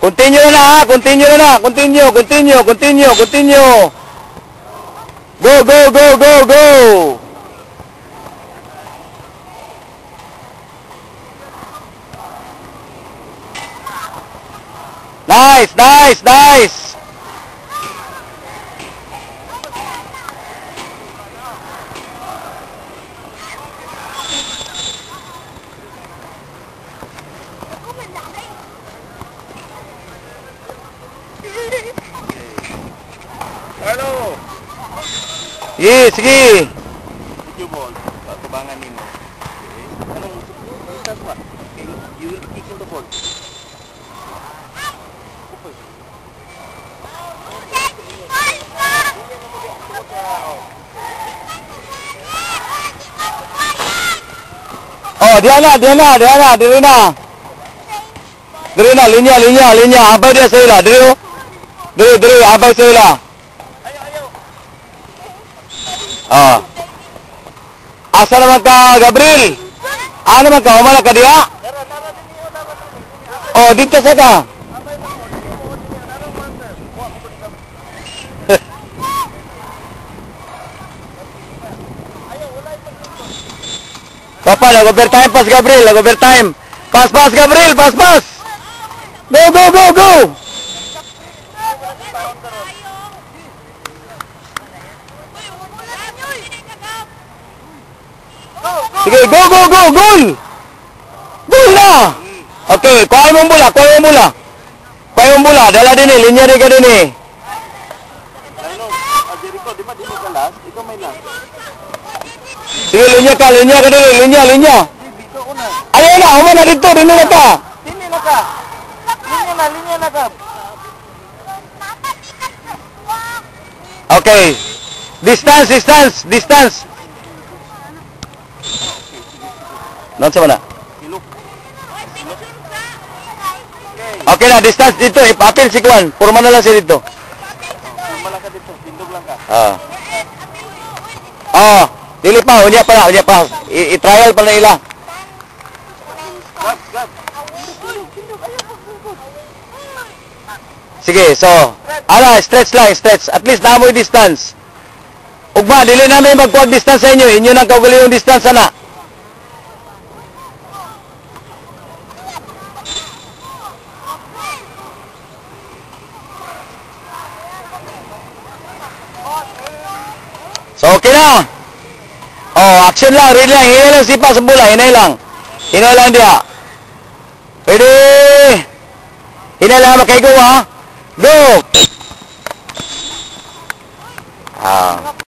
Continue na ha, continue na. Continue. Go. Nice. Hello. Sige. Video ball. Tubangan nimo. Anong distance ba? You will kick the ball. Oh, dia na. Diri na, linya. Abang dia saya lah, diri, abang saya lah. Ah. Asa naman ka, Gabriel? Ano naman ka, umala ka diya? Oh, dito sa ka. Papa, overtime pass Gabriel, overtime. Pass Gabriel, pass. Go. Sige, go. Goal na. Okay, kuha mo bola. Dala din eh, linya din ka din eh. Jericho, di ba di mo kalas? Ikaw may last. Sige, linya ka din, linya. Ayaw na, umana dito, dini na ka. Linya na ka. Okay. Distance. Non sa mana? Okay na, distance dito. Ipapil si Kwan. Purma na lang siya dito. Purma lang ka dito. Tindog lang ka. Dili pa. Unya pa. I-trial pa na ila. Grab. Sige, so. Stretch. At least namoy distance. Ugma, dili namin magkuha distance sa inyo. Inyo nang kagali yung distance sana. So, okay na. Action lang. Ready lang. Hinay lang sipa sa bola. Hinay lang dia. Ready. Hinay lang makaigo ha. Go.